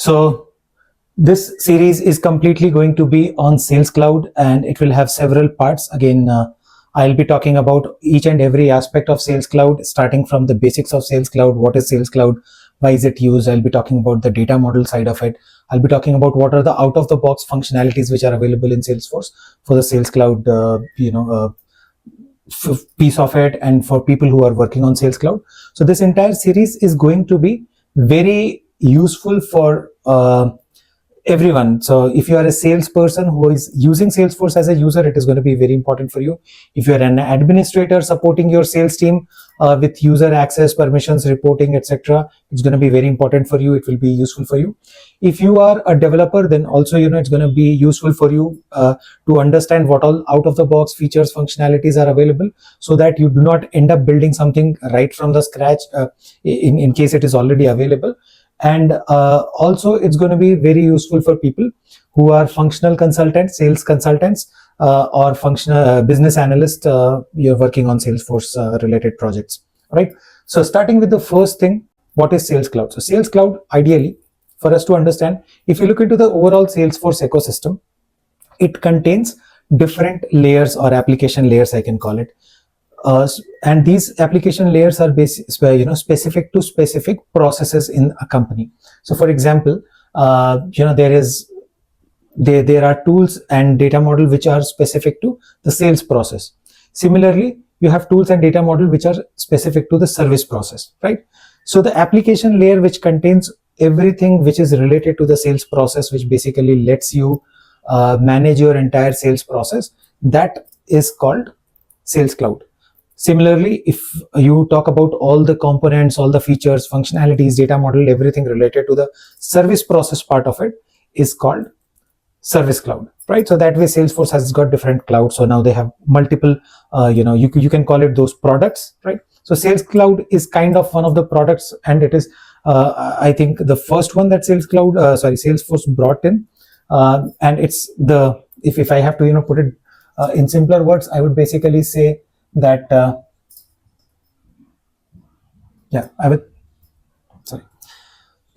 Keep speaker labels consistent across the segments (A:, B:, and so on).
A: So this series is completely going to be on Sales Cloud, and it will have several parts. Again, I'll be talking about each and every aspect of Sales Cloud, starting from the basics of Sales Cloud. What is Sales Cloud? Why is it used? I'll be talking about the data model side of it. I'll be talking about what are the out-of-the-box functionalities which are available in Salesforce for the Sales Cloud, piece of it, and for people who are working on Sales Cloud. So this entire series is going to be very useful for everyone. So if you are a salesperson who is using Salesforce as a user, it is going to be very important for you. If you are an administrator supporting your sales team with user access, permissions, reporting, etc., it's going to be very important for you. It will be useful for you. If you are a developer, then also it's going to be useful for you to understand what all out of the box features, functionalities are available, so that you do not end up building something right from the scratch in case it is already available. And also it's going to be very useful for people who are functional consultants, sales consultants, or functional business analysts. You're working on Salesforce related projects, right? So starting with the first thing, what is Sales Cloud? So Sales Cloud, ideally, for us to understand, if you look into the overall Salesforce ecosystem, it contains different layers or application layers, I can call it. And these application layers are specific to specific processes in a company. So for example, there are tools and data model which are specific to the sales process. Similarly, you have tools and data model which are specific to the service process, right? So the application layer which contains everything which is related to the sales process, which basically lets you manage your entire sales process, that is called Sales Cloud. Similarly, if you talk about all the components, all the features, functionalities, data model, everything related to the service process part of it is called Service Cloud, right? So that way Salesforce has got different clouds. So now they have multiple, you can call it those products, right? So Sales Cloud is kind of one of the products, and it is, I think, the first one that Salesforce brought in. And it's if I have to, put it in simpler words, I would basically say that you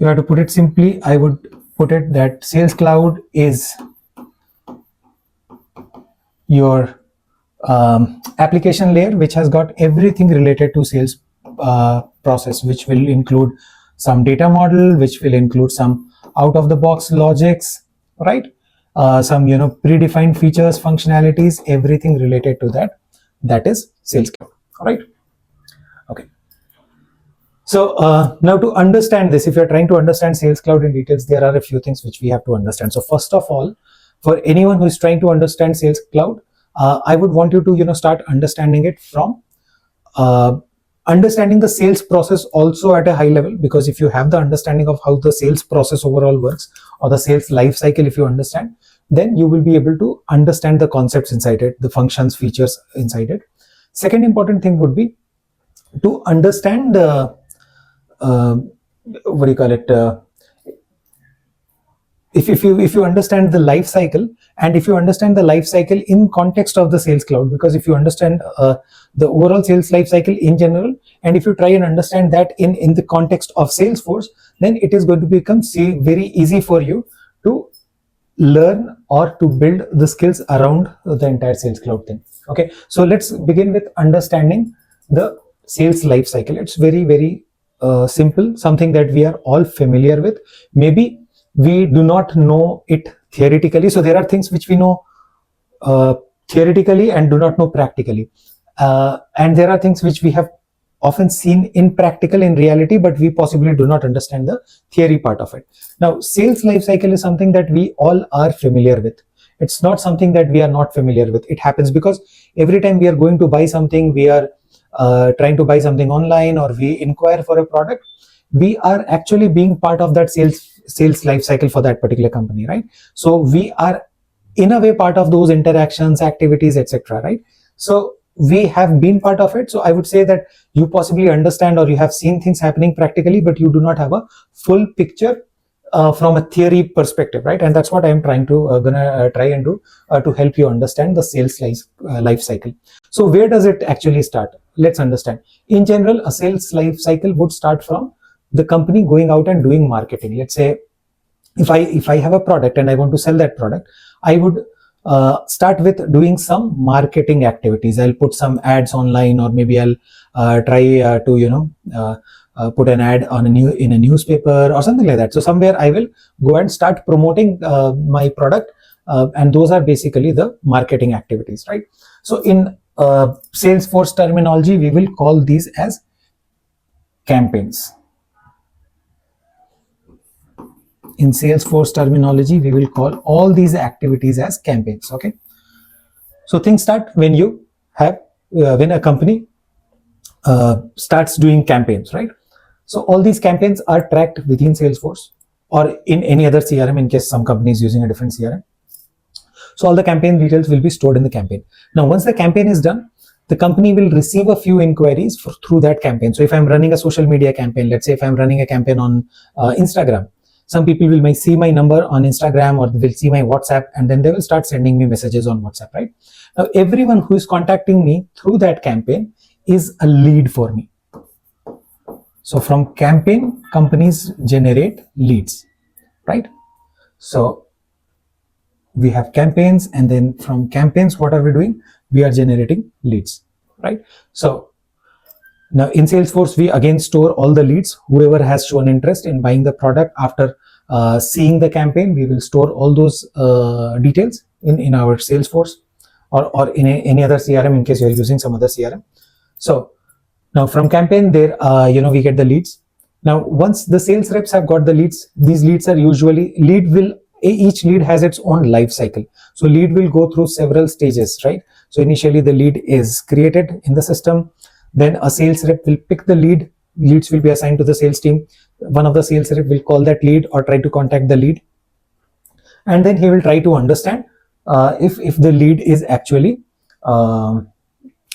A: have to put it simply, I would put it that Sales Cloud is your application layer which has got everything related to sales process, which will include some data model, which will include some out of the box logics, right? Some predefined features, functionalities, everything related to that. That is Sales Cloud. All right. Okay. So now to understand this, if you're trying to understand Sales Cloud in details, there are a few things which we have to understand. So first of all, for anyone who is trying to understand Sales Cloud, I would want you to start understanding it from understanding the sales process also at a high level, because if you have the understanding of how the sales process overall works, or the sales life cycle, if you understand, then you will be able to understand the concepts inside it, the functions, features inside it. Second important thing would be to understand the if you understand the life cycle, and if you understand the life cycle in context of the Sales Cloud, because if you understand the overall sales life cycle in general, and if you try and understand that in the context of Salesforce, then it is going to become very easy for you to learn or to build the skills around the entire Sales Cloud thing. Okay, so let's begin with understanding the sales life cycle. It's very, very simple, something that we are all familiar with. Maybe we do not know it theoretically. So there are things which we know theoretically and do not know practically. And there are things which we have often seen in practical, in reality, but we possibly do not understand the theory part of it. Now, sales life cycle is something that we all are familiar with. It's not something that we are not familiar with. It happens because every time we are going to buy something, we are trying to buy something online, or we inquire for a product, we are actually being part of that sales life cycle for that particular company, right? So we are in a way part of those interactions, activities, etc., right? So we have been part of it. So I would say that you possibly understand, or you have seen things happening practically, but you do not have a full picture from a theory perspective, right? And that's what I'm trying to try and do to help you understand the sales life cycle. So where does it actually start? Let's understand. In general, a sales life cycle would start from the company going out and doing marketing. Let's say if I have a product and I want to sell that product, I would start with doing some marketing activities. I'll put some ads online, or maybe I'll try to put an ad on in a newspaper or something like that. So somewhere I will go and start promoting my product, and those are basically the marketing activities, right? So in Salesforce terminology, we will call these as campaigns. In Salesforce terminology, we will call all these activities as campaigns. Okay. So things start when you have when a company starts doing campaigns, right? So all these campaigns are tracked within Salesforce or in any other CRM, in case some company is using a different CRM. So all the campaign details will be stored in the campaign. Now, once the campaign is done, the company will receive a few inquiries through that campaign. So if I'm running a social media campaign, let's say if I'm running a campaign on Instagram, some people will see my number on Instagram, or will see my WhatsApp, and then they will start sending me messages on WhatsApp, right? Now, everyone who is contacting me through that campaign is a lead for me. So from campaign, companies generate leads, right? So we have campaigns, and then from campaigns, what are we doing? We are generating leads, right? So now in Salesforce, we again store all the leads. Whoever has shown interest in buying the product after seeing the campaign, we will store all those details in our Salesforce, or in any other CRM, in case you're using some other CRM. So now from campaign, there we get the leads. Now once the sales reps have got the leads, these leads are usually each lead has its own life cycle. So lead will go through several stages, right? So initially the lead is created in the system. Then a sales rep will pick the lead. Leads will be assigned to the sales team. One of the sales rep will call that lead or try to contact the lead. And then he will try to understand if the lead is actually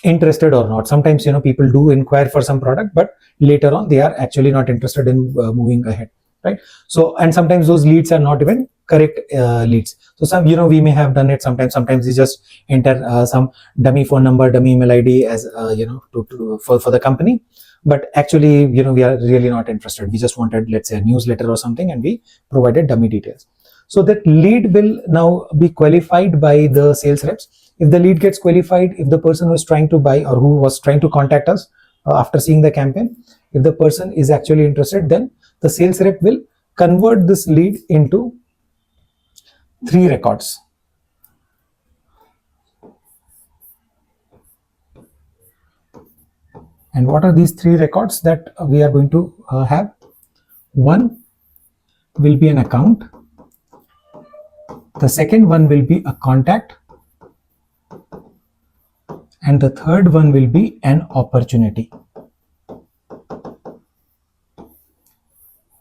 A: interested or not. Sometimes, people do inquire for some product, but later on they are actually not interested in moving ahead, right? So, and sometimes those leads are not even correct leads. So some, we may have done it sometimes we just enter some dummy phone number, dummy email ID as for the company, but actually we are really not interested. We just wanted, let's say, a newsletter or something, and we provided dummy details. So that lead will now be qualified by the sales reps. If the lead gets qualified, if the person who is trying to buy or who was trying to contact us after seeing the campaign, if the person is actually interested, then the sales rep will convert this lead into 3 records. And what are these 3 records that we are going to have? One will be an account. The second one will be a contact. And the third one will be an opportunity.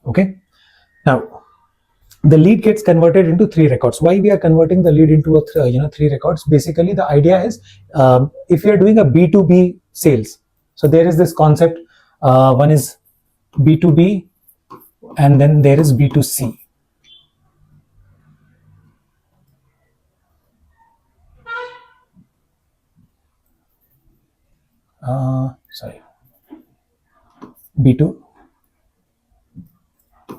A: Okay. Now, the lead gets converted into 3 records. Why we are converting the lead into 3 records? Basically, the idea is if you are doing a B2B sales, so there is this concept. One is B2B, and then there is B2C.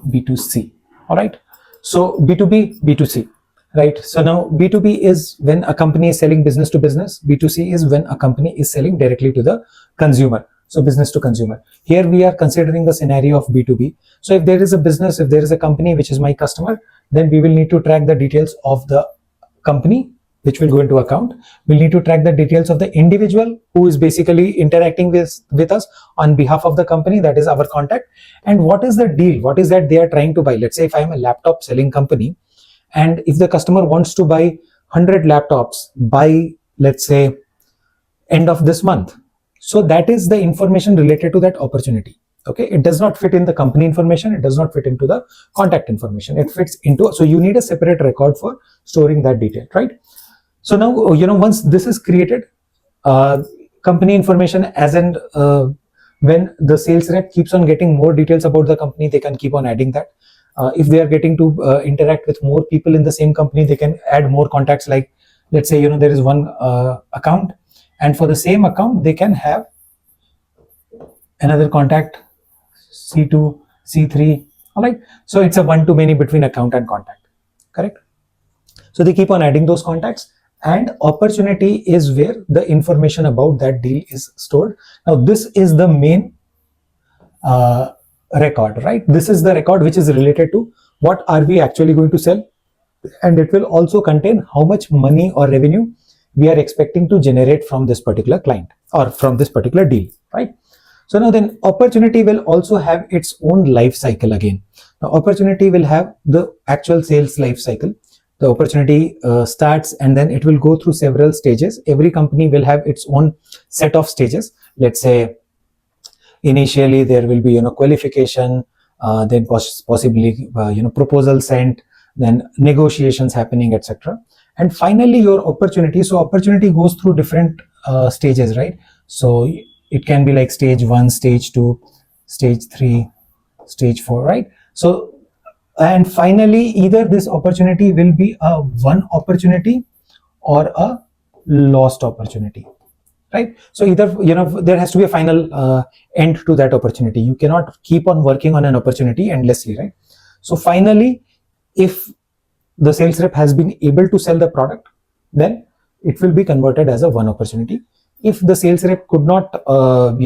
A: B2C. All right. So B2B, B2C. Right. So now B2B is when a company is selling business to business. B2C is when a company is selling directly to the consumer. So business to consumer. Here we are considering the scenario of B2B. So if there is a business, if there is a company which is my customer, then we will need to track the details of the company, which will go into account. We'll need to track the details of the individual who is basically interacting with us on behalf of the company, that is our contact. And what is the deal? What is that they are trying to buy? Let's say if I am a laptop selling company, and if the customer wants to buy 100 laptops by, let's say, end of this month, so that is the information related to that opportunity. Okay, it does not fit in the company information, it does not fit into the contact information, it fits into, so you need a separate record for storing that detail, right? So now, once this is created, company information, as in when the sales rep keeps on getting more details about the company, they can keep on adding that. If they are getting to interact with more people in the same company, they can add more contacts. Like, let's say, there is one account, and for the same account, they can have another contact, C2, C3, All right. So it's a one-to-many between account and contact. Correct. So they keep on adding those contacts, and opportunity is where the information about that deal is stored. Now this is the main record, right? This is the record which is related to what are we actually going to sell, and it will also contain how much money or revenue we are expecting to generate from this particular client or from this particular deal, right? So now then opportunity will also have its own life cycle again. Now opportunity will have the actual sales life cycle. The opportunity starts, and then it will go through several stages. Every company will have its own set of stages. Let's say initially there will be qualification, then possibly proposal sent, then negotiations happening, etc. And finally your opportunity. So opportunity goes through different stages, right? So it can be like stage 1, stage 2, stage 3, stage 4, right? So and finally either this opportunity will be a one opportunity or a lost opportunity, right? So either there has to be a final end to that opportunity. You cannot keep on working on an opportunity endlessly, right? So finally, if the sales rep has been able to sell the product, then it will be converted as a one opportunity. If the sales rep could not sell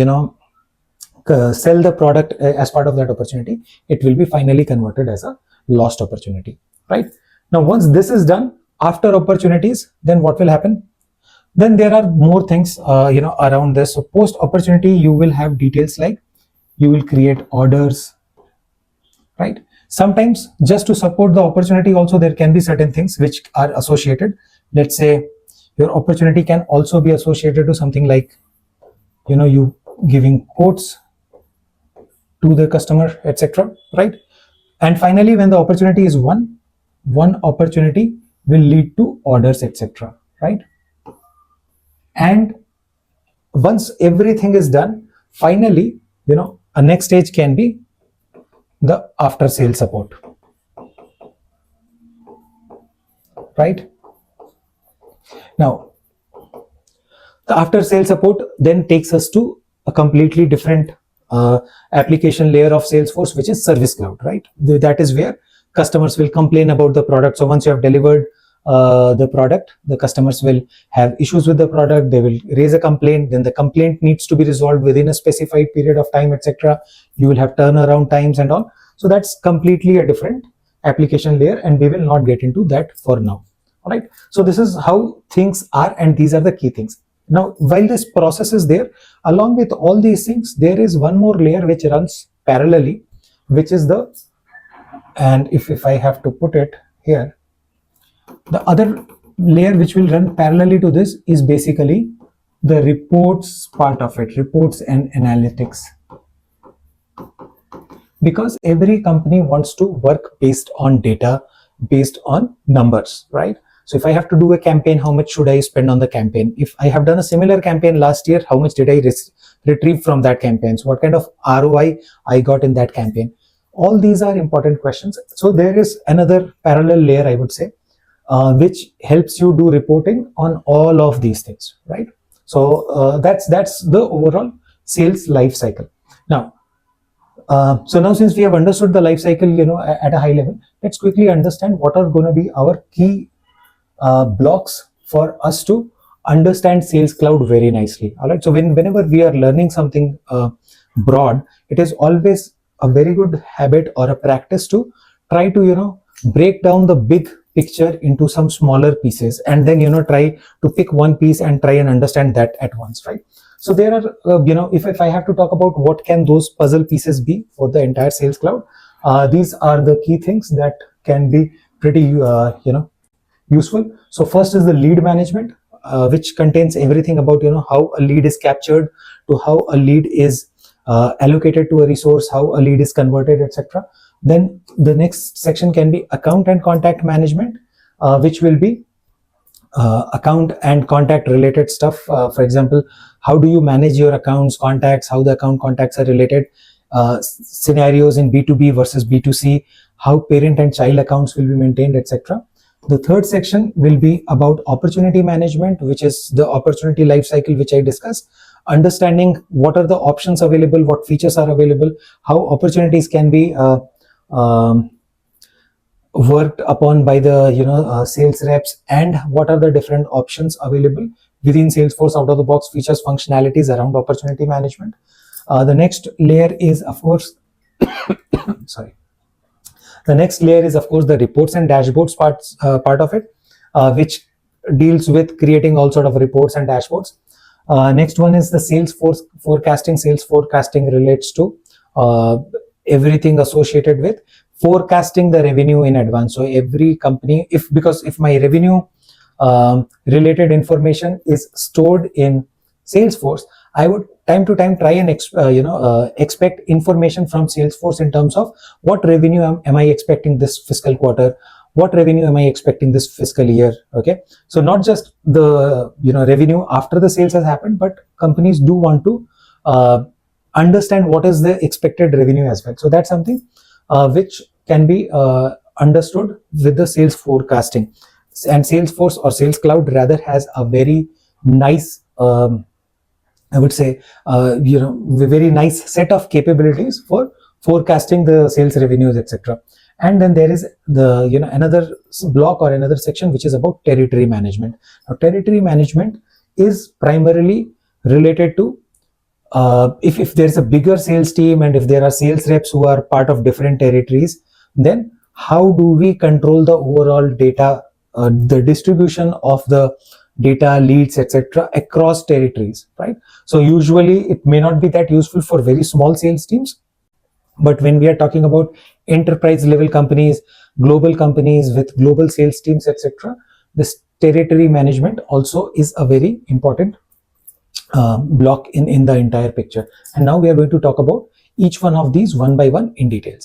A: the product as part of that opportunity, it will be finally converted as a lost opportunity, right? Now once this is done, after opportunities, then what will happen? Then there are more things around this. So post opportunity, you will have details like you will create orders, right? Sometimes just to support the opportunity also, there can be certain things which are associated. Let's say your opportunity can also be associated to something like you giving quotes to the customer, etc., right? And finally, when the opportunity is one opportunity will lead to orders, etc., right? And once everything is done, finally a next stage can be the after sales support, right? Now the after sales support then takes us to a completely different application layer of Salesforce, which is Service Cloud, right? That is where customers will complain about the product. So once you have delivered the product, the customers will have issues with the product. They will raise a complaint. Then the complaint needs to be resolved within a specified period of time, etc. You will have turnaround times and all. So that's completely a different application layer, and we will not get into that for now. All right. So this is how things are, and these are the key things. Now, while this process is there, along with all these things, there is one more layer which runs parallelly, which is and if I have to put it here, the other layer which will run parallelly to this is basically the reports part of it, reports and analytics. Because every company wants to work based on data, based on numbers, right? So if I have to do a campaign, how much should I spend on the campaign? If I have done a similar campaign last year, how much did I retrieve from that campaign? So what kind of ROI I got in that campaign? All these are important questions. So there is another parallel layer, I would say, which helps you do reporting on all of these things, right? So that's the overall sales life cycle. Now, so now since we have understood the life cycle, at a high level, let's quickly understand what are going to be our key blocks for us to understand Sales Cloud very nicely. All right. So whenever we are learning something broad, it is always a very good habit or a practice to try to break down the big picture into some smaller pieces, and then try to pick one piece and try and understand that at once, right? So there are if I have to talk about what can those puzzle pieces be for the entire Sales Cloud, these are the key things that can be pretty useful. So first is the lead management, which contains everything about how a lead is captured, to how a lead is allocated to a resource, how a lead is converted, etc. Then the next section can be account and contact management, which will be account and contact related stuff. For example, how do you manage your accounts, contacts, how the account contacts are related, scenarios in B2B versus B2C, how parent and child accounts will be maintained, etc. The third section will be about opportunity management, which is the opportunity life cycle, which I discussed. Understanding what are the options available, what features are available, how opportunities can be worked upon by the sales reps, and what are the different options available within Salesforce out of the box features, functionalities around opportunity management. The next layer is, of course, sorry. The next layer is, of course, the reports and dashboards part of it, which deals with creating all sort of reports and dashboards. Next one is the Salesforce forecasting. Sales forecasting relates to everything associated with forecasting the revenue in advance. So every company, if my revenue related information is stored in Salesforce, I would time to time try and expect information from Salesforce in terms of what revenue am I expecting this fiscal quarter, what revenue am I expecting this fiscal year. Okay, so not just the revenue after the sales has happened, but companies do want to understand what is the expected revenue as well. So that's something which can be understood with the sales forecasting. And Salesforce, or Sales Cloud rather, has a very nice I would say very nice set of capabilities for forecasting the sales revenues, etc. And then there is the another block or another section which is about territory management. Now, territory management is primarily related to if there's a bigger sales team and if there are sales reps who are part of different territories, then how do we control the overall data, the distribution of the data, leads, etc. across territories, right? So usually it may not be that useful for very small sales teams, but when we are talking about enterprise level companies, global companies with global sales teams, etc., this territory management also is a very important block in the entire picture. And now we are going to talk about each one of these one by one in details.